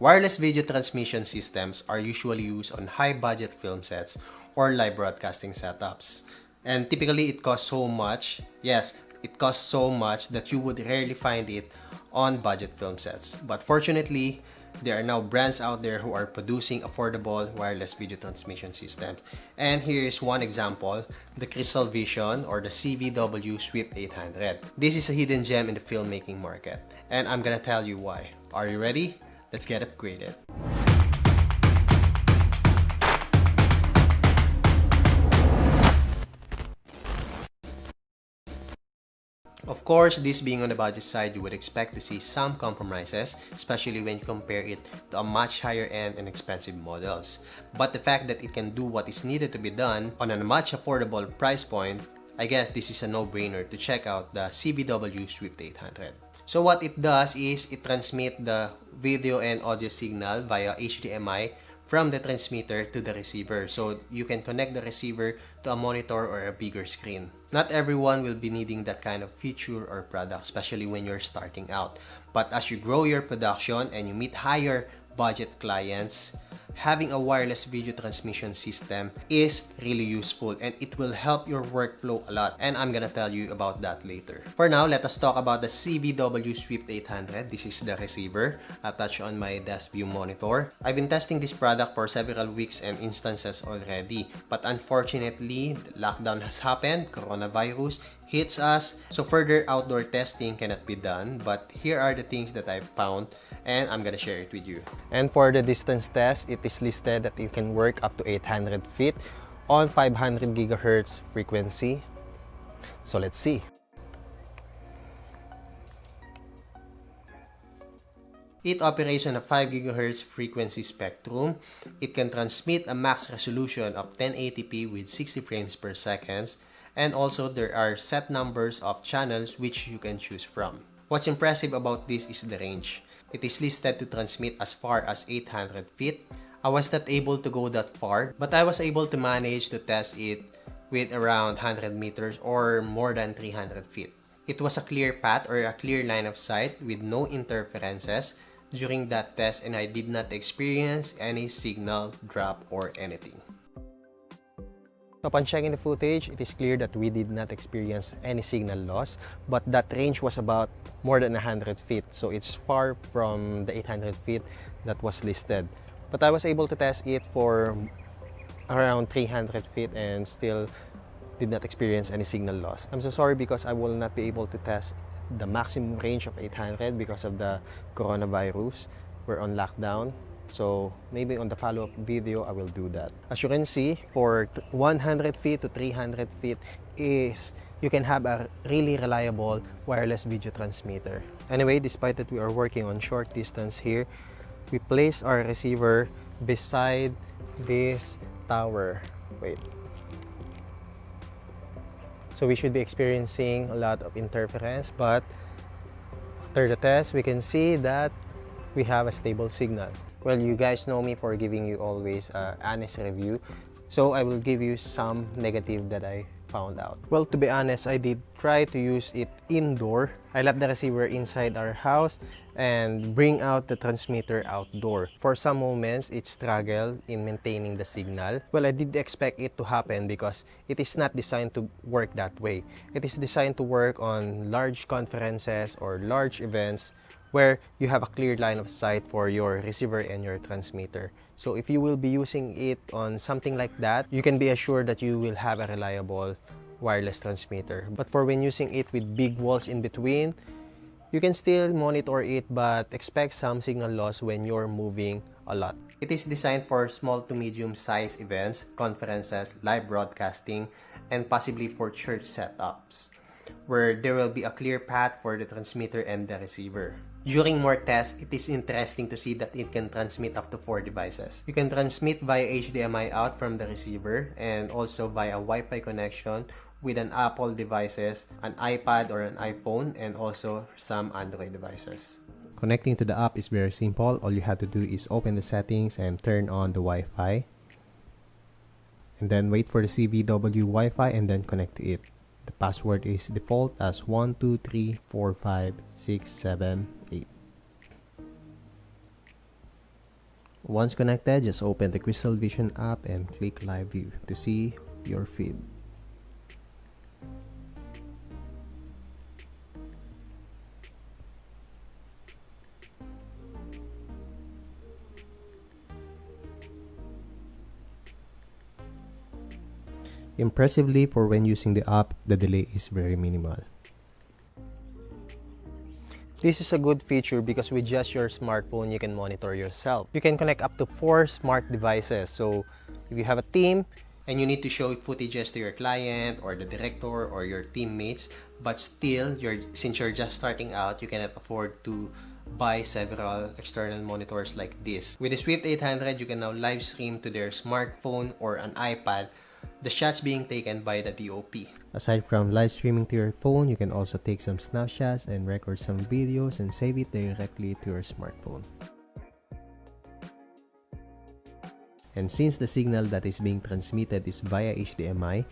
Wireless video transmission systems are usually used on high-budget film sets or live broadcasting setups. And typically, it costs so much. Yes, it costs so much that you would rarely find it on budget film sets. But fortunately, there are now brands out there who are producing affordable wireless video transmission systems. And here is one example, the Crystal Vision or the CVW-Swift800. This is a hidden gem in the filmmaking market, and I'm gonna tell you why. Are you ready? Let's get upgraded. Of course, this being on the budget side, you would expect to see some compromises, especially when you compare it to a much higher end and expensive models. But the fact that it can do what is needed to be done on a much affordable price point, I guess this is a no-brainer to check out the CVW Swift800. So what it does is it transmits the video and audio signal via HDMI from the transmitter to the receiver, so you can connect the receiver to a monitor or a bigger screen. Not everyone will be needing that kind of feature or product, especially when you're starting out. But as you grow your production and you meet higher budget clients, having a wireless video transmission system is really useful and it will help your workflow a lot, and I'm gonna tell you about that later. For now, let us talk about the CVW Swift800. This is the receiver attached on my desk view monitor. I've been testing this product for several weeks and instances already, but unfortunately, lockdown has happened, coronavirus hits us, so further outdoor testing cannot be done. But here are the things that I've found, and I'm gonna share it with you. And for the distance test, it is listed that it can work up to 800 feet on 500 gigahertz frequency. So let's see. It operates on a 5 GHz frequency spectrum. It can transmit a max resolution of 1080p with 60 frames per second. And also, there are set numbers of channels which you can choose from. What's impressive about this is the range. It is listed to transmit as far as 800 feet. I was not able to go that far, but I was able to manage to test it with around 100 meters or more than 300 feet. It was a clear path or a clear line of sight with no interferences during that test, and I did not experience any signal drop or anything. Upon checking the footage, it is clear that we did not experience any signal loss, but that range was about more than 100 feet, so it's far from the 800 feet that was listed. But I was able to test it for around 300 feet and still did not experience any signal loss. I'm so sorry because I will not be able to test the maximum range of 800 because of the coronavirus. We're on lockdown. So maybe on the follow-up video, I will do that. As you can see, for 100 feet to 300 feet you can have a really reliable wireless video transmitter. Anyway, despite that we are working on short distance here, we place our receiver beside this tower. Wait. So we should be experiencing a lot of interference, but after the test, we can see that we have a stable signal. Well, you guys know me for giving you always an honest review, so I will give you some negative that I found out. Well, to be honest, I did try to use it indoor. I left the receiver inside our house and bring out the transmitter outdoor. For some moments, it struggled in maintaining the signal. Well, I did expect it to happen because it is not designed to work that way. It is designed to work on large conferences or large events where you have a clear line of sight for your receiver and your transmitter. So if you will be using it on something like that, you can be assured that you will have a reliable wireless transmitter. But for when using it with big walls in between, you can still monitor it but expect some signal loss when you're moving a lot. It is designed for small to medium size events, conferences, live broadcasting, and possibly for church setups, where there will be a clear path for the transmitter and the receiver. During more tests, it is interesting to see that it can transmit up to 4 devices. You can transmit via HDMI out from the receiver and also via Wi-Fi connection with an Apple devices, an iPad or an iPhone, and also some Android devices. Connecting to the app is very simple. All you have to do is open the settings and turn on the Wi-Fi. And then wait for the CVW Wi-Fi and then connect to it. The password is default as 1234567. Once connected, just open the Crystal Vision app and click Live View to see your feed. Impressively, for when using the app, the delay is very minimal. This is a good feature because with just your smartphone, you can monitor yourself. You can connect up to 4 smart devices. So if you have a team and you need to show footages to your client or the director or your teammates, but still, since you're just starting out, you cannot afford to buy several external monitors like this. With the Swift800, you can now live stream to their smartphone or an iPad the shots being taken by the DOP. Aside from live streaming to your phone, you can also take some snapshots and record some videos and save it directly to your smartphone. And since the signal that is being transmitted is via HDMI,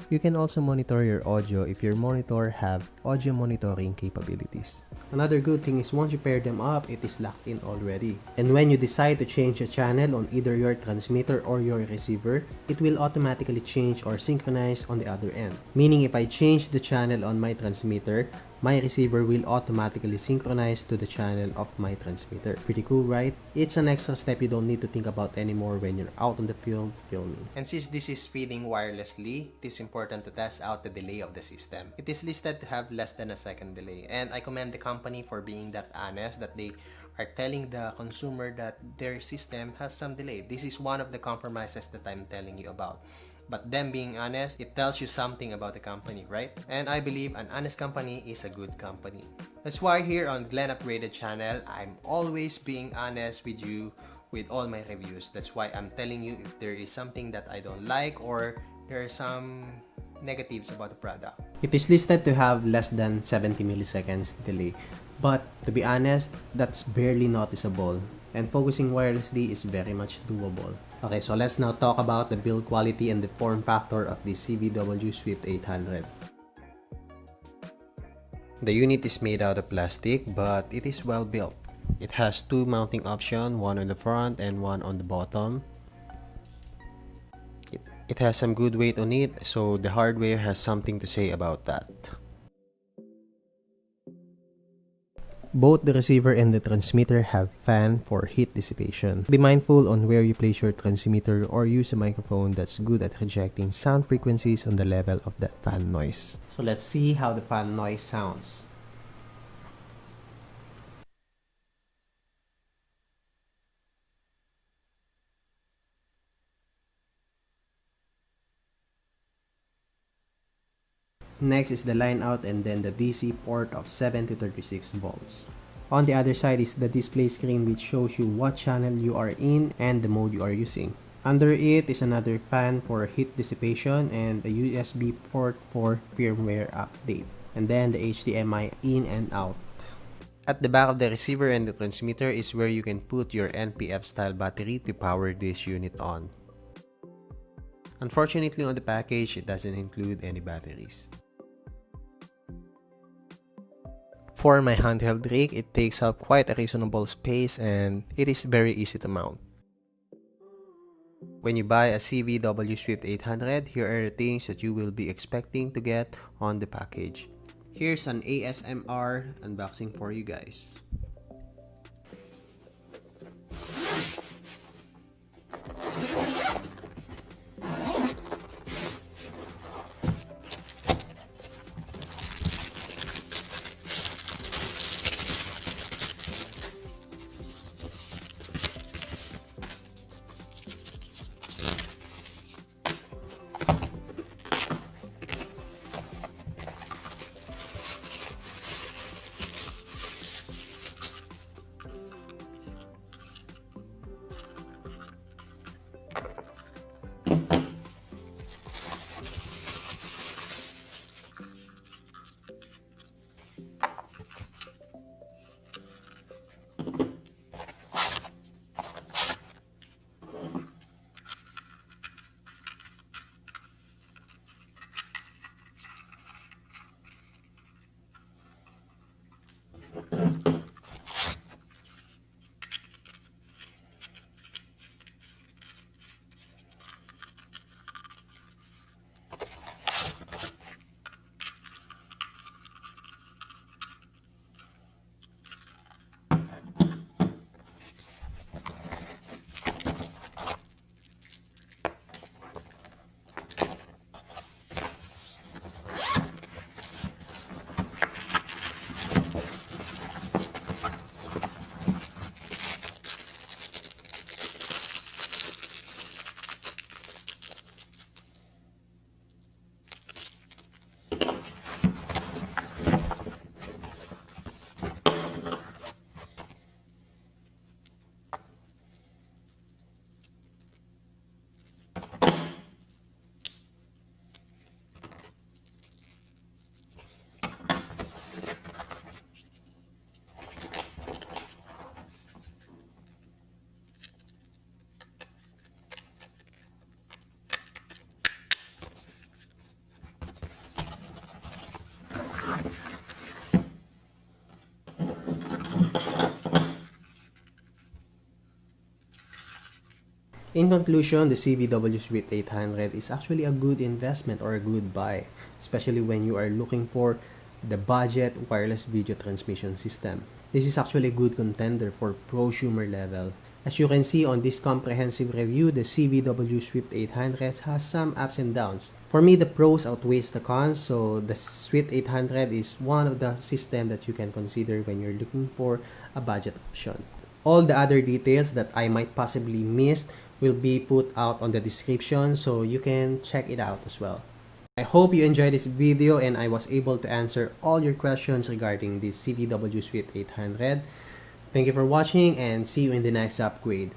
you can also monitor your audio if your monitor have audio monitoring capabilities. Another good thing is once you pair them up, it is locked in already. And when you decide to change a channel on either your transmitter or your receiver, it will automatically change or synchronize on the other end. Meaning if I change the channel on my transmitter, my receiver will automatically synchronize to the channel of my transmitter. Pretty cool, right? It's an extra step you don't need to think about anymore when you're out on the field filming. And since this is feeding wirelessly, it is important to test out the delay of the system. It is listed to have less than a second delay, and I commend the company for being that honest that they are telling the consumer that their system has some delay. This is one of the compromises that I'm telling you about. But them being honest, it tells you something about the company, right? And I believe an honest company is a good company. That's why here on Glenn Upgraded channel, I'm always being honest with you with all my reviews. That's why I'm telling you if there is something that I don't like or there are some negatives about the product. It is listed to have less than 70 milliseconds delay. But to be honest, that's barely noticeable. And focusing wirelessly is very much doable. Okay, so let's now talk about the build quality and the form factor of the CVW Swift800. The unit is made out of plastic, but it is well built. It has 2 mounting options, one on the front and one on the bottom. It has some good weight on it, so the hardware has something to say about that. Both the receiver and the transmitter have fan for heat dissipation. Be mindful on where you place your transmitter or use a microphone that's good at rejecting sound frequencies on the level of that fan noise. So let's see how the fan noise sounds. Next is the line out and then the DC port of 7 to 36 volts. On the other side is the display screen which shows you what channel you are in and the mode you are using. Under it is another fan for heat dissipation and a USB port for firmware update. And then the HDMI in and out. At the back of the receiver and the transmitter is where you can put your NPF style battery to power this unit on. Unfortunately on the package, it doesn't include any batteries. For my handheld rig, it takes up quite a reasonable space and it is very easy to mount. When you buy a CVW Swift800, here are the things that you will be expecting to get on the package. Here's an ASMR unboxing for you guys. In conclusion, the CVW Swift800 is actually a good investment or a good buy, especially when you are looking for the budget wireless video transmission system. This is actually a good contender for prosumer level. As you can see on this comprehensive review, the CVW Swift800 has some ups and downs. For me, the pros outweighs the cons, so the Swift800 is one of the system that you can consider when you're looking for a budget option. All the other details that I might possibly miss will be put out on the description, so you can check it out as well. I hope you enjoyed this video and I was able to answer all your questions regarding this CVW Swift800. Thank you for watching and see you in the next upgrade.